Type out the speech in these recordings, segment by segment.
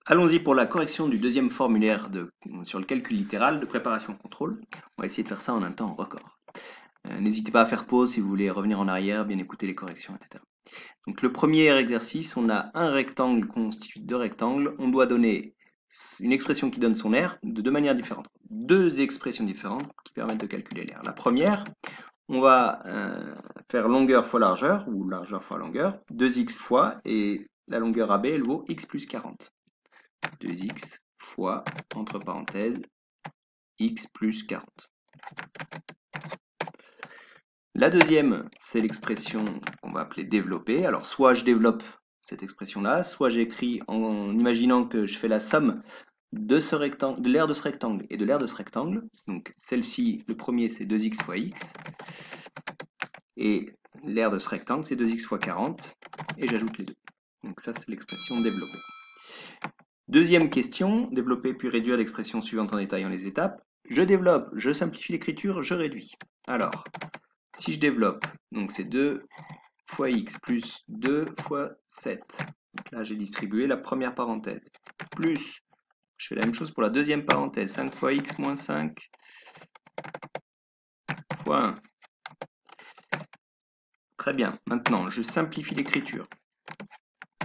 Allons-y pour la correction du deuxième formulaire sur le calcul littéral de préparation contrôle. On va essayer de faire ça en un temps record. N'hésitez pas à faire pause si vous voulez revenir en arrière, bien écouter les corrections, etc. Donc le premier exercice, on a un rectangle constitué de deux rectangles. On doit donner une expression qui donne son aire de deux manières différentes. Deux expressions différentes qui permettent de calculer l'aire. La première, on va faire longueur fois largeur, ou largeur fois longueur, 2x fois, et la longueur AB, elle vaut x plus 40. 2x fois, entre parenthèses, x plus 40. La deuxième, c'est l'expression qu'on va appeler développer. Alors, soit je développe cette expression-là, soit j'écris en imaginant que je fais la somme de ce rectangle, de l'aire de ce rectangle et de l'aire de ce rectangle. Donc, celle-ci, le premier, c'est 2x fois x. Et l'aire de ce rectangle, c'est 2x fois 40. Et j'ajoute les deux. Donc, ça, c'est l'expression développer. Deuxième question, développer puis réduire l'expression suivante en détaillant les étapes. Je développe, je simplifie l'écriture, je réduis. Alors, si je développe, donc c'est 2 fois x plus 2 fois 7. Donc là, j'ai distribué la première parenthèse. Plus, je fais la même chose pour la deuxième parenthèse. 5 fois x moins 5 fois 1. Très bien. Maintenant, je simplifie l'écriture.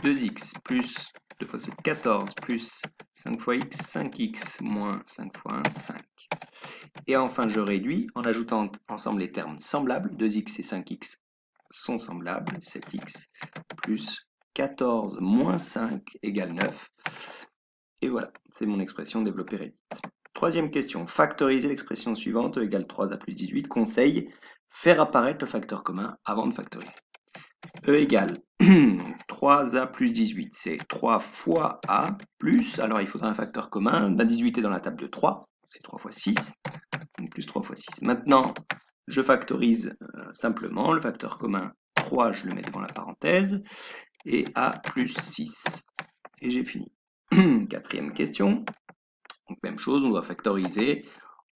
2x plus 2 fois 7, 14, plus 5 fois x, 5x, moins 5 fois 1, 5. Et enfin, je réduis en ajoutant ensemble les termes semblables. 2x et 5x sont semblables. 7x plus 14 moins 5 égale 9. Et voilà, c'est mon expression développée réduite. Troisième question, factoriser l'expression suivante, e égale 3a plus 18. Conseil, faire apparaître le facteur commun avant de factoriser. E égale 3a plus 18, c'est 3 fois a plus, alors il faudra un facteur commun, la 18 est dans la table de 3, c'est 3 fois 6, donc plus 3 fois 6. Maintenant, je factorise simplement, le facteur commun 3, je le mets devant la parenthèse, et a plus 6. Et j'ai fini. Quatrième question, donc même chose, on doit factoriser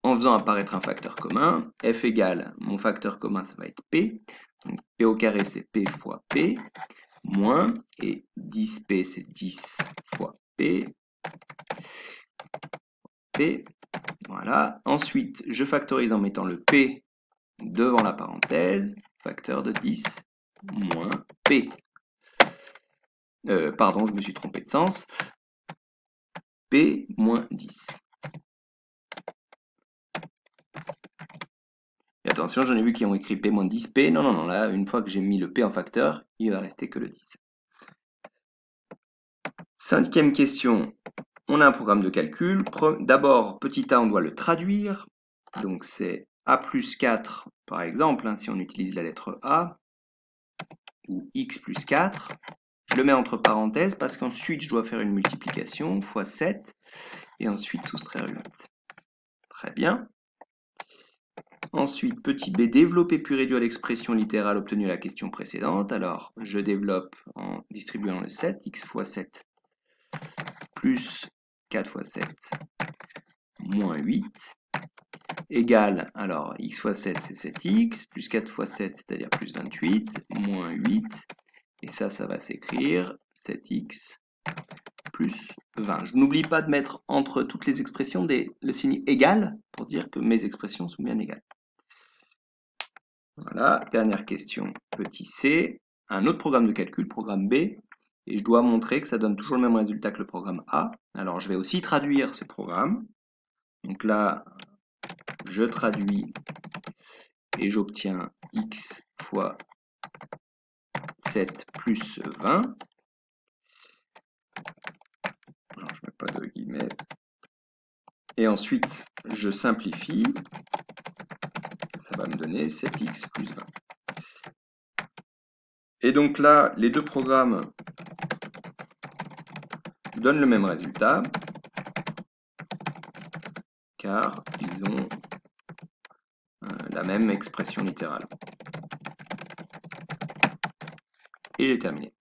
en faisant apparaître un facteur commun. F égale, mon facteur commun, ça va être P. Donc P au carré, c'est P fois P, moins, et 10P, c'est 10 fois P. P, voilà. Ensuite, je factorise en mettant le P devant la parenthèse, facteur de 10 moins P. Pardon, je me suis trompé de sens. P moins 10. Et attention, j'en ai vu qui ont écrit P moins 10P. Non, non, non, là, une fois que j'ai mis le P en facteur, il va rester que le 10. Cinquième question, on a un programme de calcul. D'abord, petit a, on doit le traduire. Donc c'est a plus 4, par exemple, hein, si on utilise la lettre A, ou x plus 4. Je le mets entre parenthèses parce qu'ensuite, je dois faire une multiplication, fois 7, et ensuite soustraire 8. Très bien. Ensuite, petit b, développer puis réduire l'expression littérale obtenue à la question précédente. Alors, je développe en distribuant le 7, x fois 7, plus 4 fois 7, moins 8, égale, alors, x fois 7, c'est 7x, plus 4 fois 7, c'est-à-dire plus 28, moins 8, et ça va s'écrire 7x plus 20. Je n'oublie pas de mettre entre toutes les expressions le signe égal pour dire que mes expressions sont bien égales. Voilà, dernière question, petit c, un autre programme de calcul, programme B, et je dois montrer que ça donne toujours le même résultat que le programme A. Alors je vais aussi traduire ce programme. Donc là, je traduis et j'obtiens x fois 7 plus 20. Alors je ne mets pas de guillemets. Et ensuite, je simplifie. Ça va me donner 7x plus 20. Et donc là, les deux programmes donnent le même résultat, car ils ont la même expression littérale. Et j'ai terminé.